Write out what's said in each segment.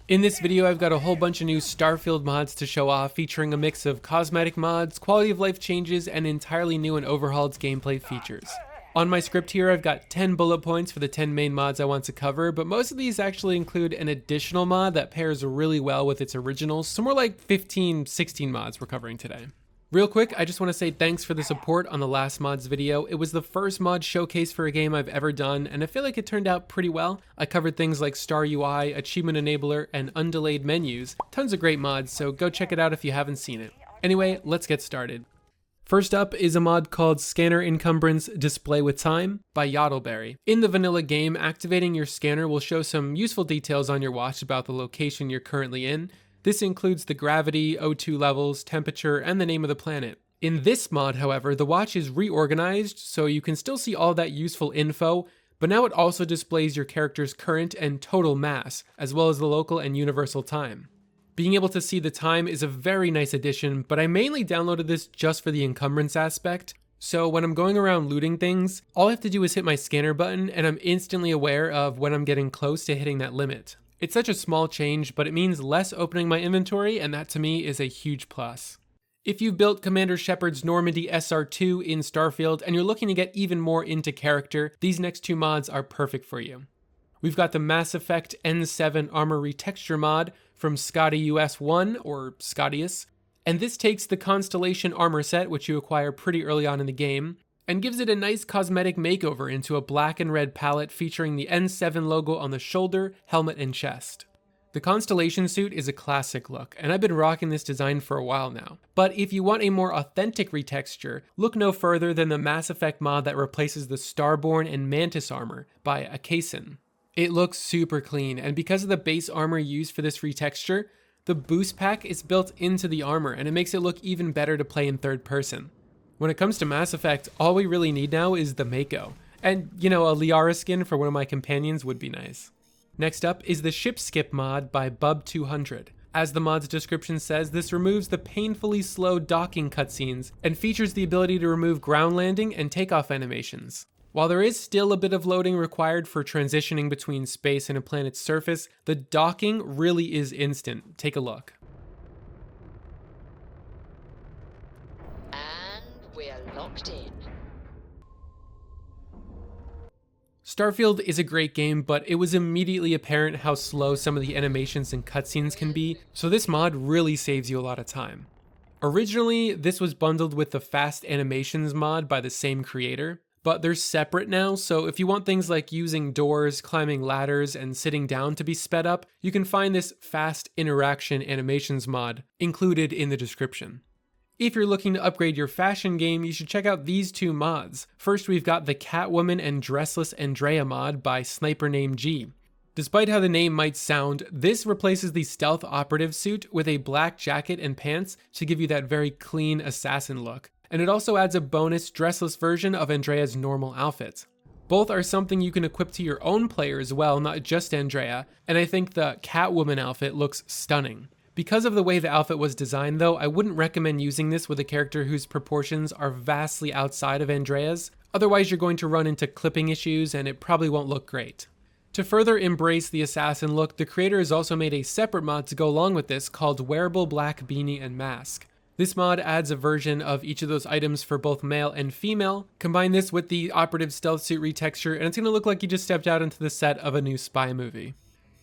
In this video, I've got a whole bunch of new Starfield mods to show off, featuring a mix of cosmetic mods, quality of life changes, and entirely new and overhauled gameplay features. On my script here, I've got 10 bullet points for the 10 main mods I want to cover, but most of these actually include an additional mod that pairs really well with its originals, so more like 15, 16 mods we're covering today. Real quick, I just want to say thanks for the support on the last mods video. It was the first mod showcase for a game I've ever done, and I feel like it turned out pretty well. I covered things like StarUI, Achievement Enabler, and Undelayed Menus. Tons of great mods, so go check it out if you haven't seen it. Anyway, let's get started. First up is a mod called Scanner Encumbrance Display with Time by Yodelberry. In the vanilla game, activating your scanner will show some useful details on your watch about the location you're currently in. This includes the gravity, O2 levels, temperature, and the name of the planet. In this mod, however, the watch is reorganized, so you can still see all that useful info, but now it also displays your character's current and total mass, as well as the local and universal time. Being able to see the time is a very nice addition, but I mainly downloaded this just for the encumbrance aspect. So when I'm going around looting things, all I have to do is hit my scanner button, and I'm instantly aware of when I'm getting close to hitting that limit. It's such a small change, but it means less opening my inventory, and that to me is a huge plus. If you've built Commander Shepard's Normandy SR2 in Starfield and you're looking to get even more into character, these next two mods are perfect for you. We've got the Mass Effect N7 Armor Retexture mod from Scotty US1, or Scottius, and this takes the Constellation armor set, which you acquire pretty early on in the game, and gives it a nice cosmetic makeover into a black and red palette featuring the N7 logo on the shoulder, helmet, and chest. The Constellation suit is a classic look, and I've been rocking this design for a while now. But if you want a more authentic retexture, look no further than the Mass Effect mod that replaces the Starborn and Mantis armor by Akasin. It looks super clean, and because of the base armor used for this retexture, the boost pack is built into the armor, and it makes it look even better to play in third person. When it comes to Mass Effect, all we really need now is the Mako. And, a Liara skin for one of my companions would be nice. Next up is the Ship Skip mod by Bub200. As the mod's description says, this removes the painfully slow docking cutscenes and features the ability to remove ground landing and takeoff animations. While there is still a bit of loading required for transitioning between space and a planet's surface, the docking really is instant. Take a look. We're locked in. Starfield is a great game, but it was immediately apparent how slow some of the animations and cutscenes can be, so this mod really saves you a lot of time. Originally, this was bundled with the Fast Animations mod by the same creator, but they're separate now, so if you want things like using doors, climbing ladders, and sitting down to be sped up, you can find this Fast Interaction Animations mod included in the description. If you're looking to upgrade your fashion game, you should check out these two mods. First, we've got the Catwoman and Dressless Andrea mod by Sniper Named G. Despite how the name might sound, this replaces the stealth operative suit with a black jacket and pants to give you that very clean assassin look. And it also adds a bonus dressless version of Andrea's normal outfit. Both are something you can equip to your own player as well, not just Andrea, and I think the Catwoman outfit looks stunning. Because of the way the outfit was designed though, I wouldn't recommend using this with a character whose proportions are vastly outside of Andrea's, otherwise you're going to run into clipping issues and it probably won't look great. To further embrace the assassin look, the creator has also made a separate mod to go along with this called Wearable Black Beanie and Mask. This mod adds a version of each of those items for both male and female. Combine this with the operative stealth suit retexture and it's going to look like you just stepped out into the set of a new spy movie.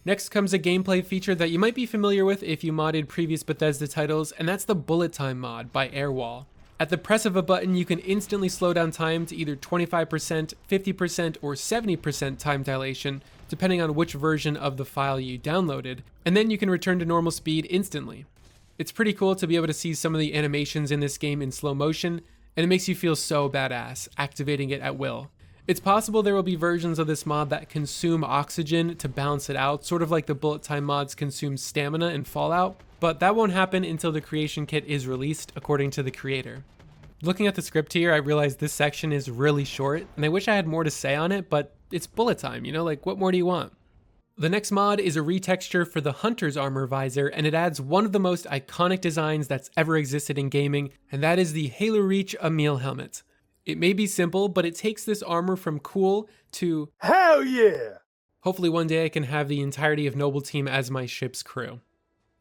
Next comes a gameplay feature that you might be familiar with if you modded previous Bethesda titles, and that's the Bullet Time mod by Airwall. At the press of a button, you can instantly slow down time to either 25%, 50%, or 70% time dilation, depending on which version of the file you downloaded, and then you can return to normal speed instantly. It's pretty cool to be able to see some of the animations in this game in slow motion, and it makes you feel so badass, activating it at will. It's possible there will be versions of this mod that consume oxygen to balance it out, sort of like the bullet time mods consume stamina in Fallout, but that won't happen until the creation kit is released, according to the creator. Looking at the script here, I realized this section is really short, and I wish I had more to say on it, but it's bullet time, like what more do you want? The next mod is a retexture for the Hunter's armor visor, and it adds one of the most iconic designs that's ever existed in gaming, and that is the Halo Reach Emile helmet. It may be simple, but it takes this armor from cool to hell yeah! Hopefully one day I can have the entirety of Noble Team as my ship's crew.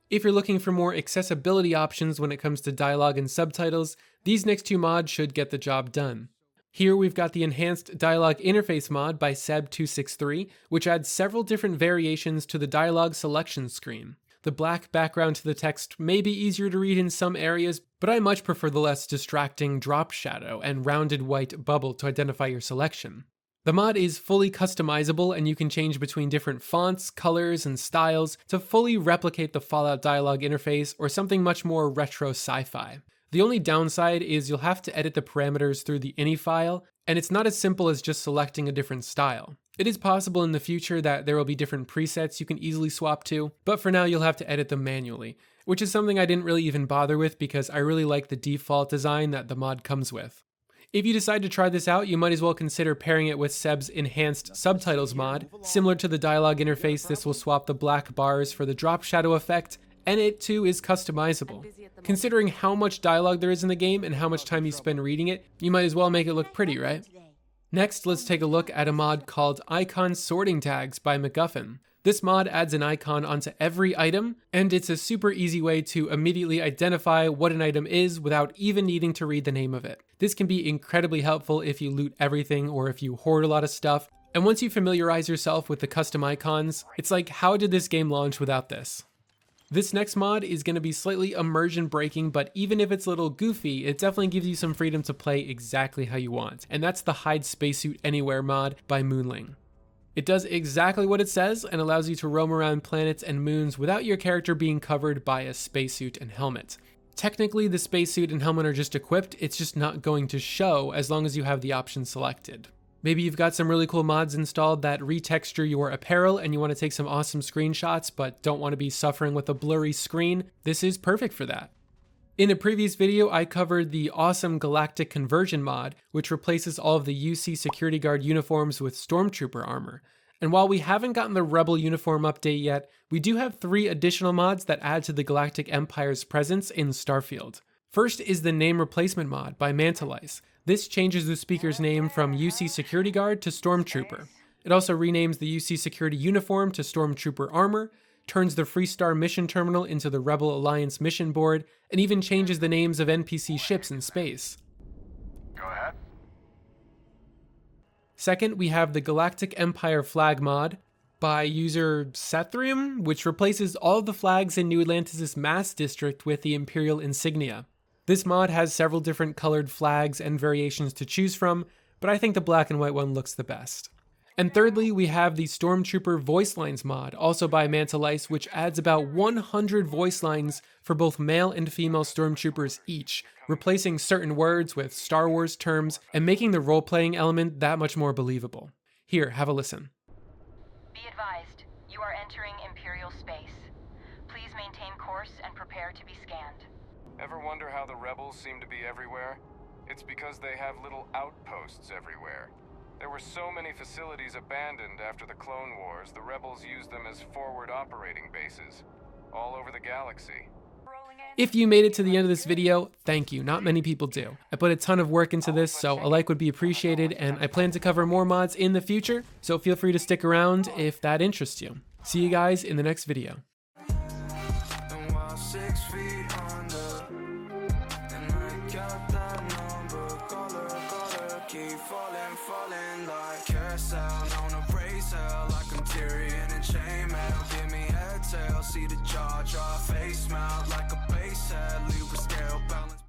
If you're looking for more accessibility options when it comes to dialogue and subtitles, these next two mods should get the job done. Here we've got the Enhanced Dialogue Interface mod by Seb263, which adds several different variations to the dialogue selection screen. The black background to the text may be easier to read in some areas, but I much prefer the less distracting drop shadow and rounded white bubble to identify your selection. The mod is fully customizable and you can change between different fonts, colors, and styles to fully replicate the Fallout dialogue interface or something much more retro sci-fi. The only downside is you'll have to edit the parameters through the ini file, and it's not as simple as just selecting a different style. It is possible in the future that there will be different presets you can easily swap to, but for now you'll have to edit them manually, which is something I didn't really even bother with because I really like the default design that the mod comes with. If you decide to try this out, you might as well consider pairing it with Seb's Enhanced Subtitles mod. Similar to the dialogue interface, this will swap the black bars for the drop shadow effect, and it too is customizable. Considering how much dialogue there is in the game and how much time you spend reading it, you might as well make it look pretty, right? Next, let's take a look at a mod called Icon Sorting Tags by MacGuffin. This mod adds an icon onto every item, and it's a super easy way to immediately identify what an item is without even needing to read the name of it. This can be incredibly helpful if you loot everything or if you hoard a lot of stuff, and once you familiarize yourself with the custom icons, it's like, how did this game launch without this? This next mod is going to be slightly immersion breaking, but even if it's a little goofy, it definitely gives you some freedom to play exactly how you want, and that's the Hide Spacesuit Anywhere mod by Moonling. It does exactly what it says and allows you to roam around planets and moons without your character being covered by a spacesuit and helmet. Technically, the spacesuit and helmet are just equipped, it's just not going to show as long as you have the option selected. Maybe you've got some really cool mods installed that retexture your apparel and you want to take some awesome screenshots but don't want to be suffering with a blurry screen. This is perfect for that. In a previous video, I covered the awesome Galactic conversion mod, which replaces all of the UC security guard uniforms with Stormtrooper armor. And while we haven't gotten the Rebel uniform update yet, we do have 3 additional mods that add to the Galactic Empire's presence in Starfield. First is the name replacement mod by Mantis. This changes the speaker's name from UC security guard to Stormtrooper. It also renames the UC security uniform to Stormtrooper armor, turns the Freestar mission terminal into the Rebel Alliance mission board, and even changes the names of NPC ships in space. Go ahead. Second, we have the Galactic Empire flag mod by user Sethrium, which replaces all of the flags in New Atlantis' mass district with the Imperial insignia. This mod has several different colored flags and variations to choose from, but I think the black and white one looks the best. And thirdly, we have the Stormtrooper voice lines mod, also by Mantis, which adds about 100 voice lines for both male and female Stormtroopers each, replacing certain words with Star Wars terms and making the role-playing element that much more believable. Here, have a listen. Be advised, you are entering Imperial space. Please maintain course and prepare to be scanned. Ever wonder how the rebels seem to be everywhere? It's because they have little outposts everywhere. There were so many facilities abandoned after the Clone Wars, the rebels used them as forward operating bases, all over the galaxy. If you made it to the end of this video, thank you. Not many people do. I put a ton of work into this, so a like would be appreciated, and I plan to cover more mods in the future, so feel free to stick around if that interests you. See you guys in the next video. Falling like carousel on a brace hell like I'm Tyrion and chainmail. Give me head tail, see the jaw drop, face mount like a bass head, leave with scale balance.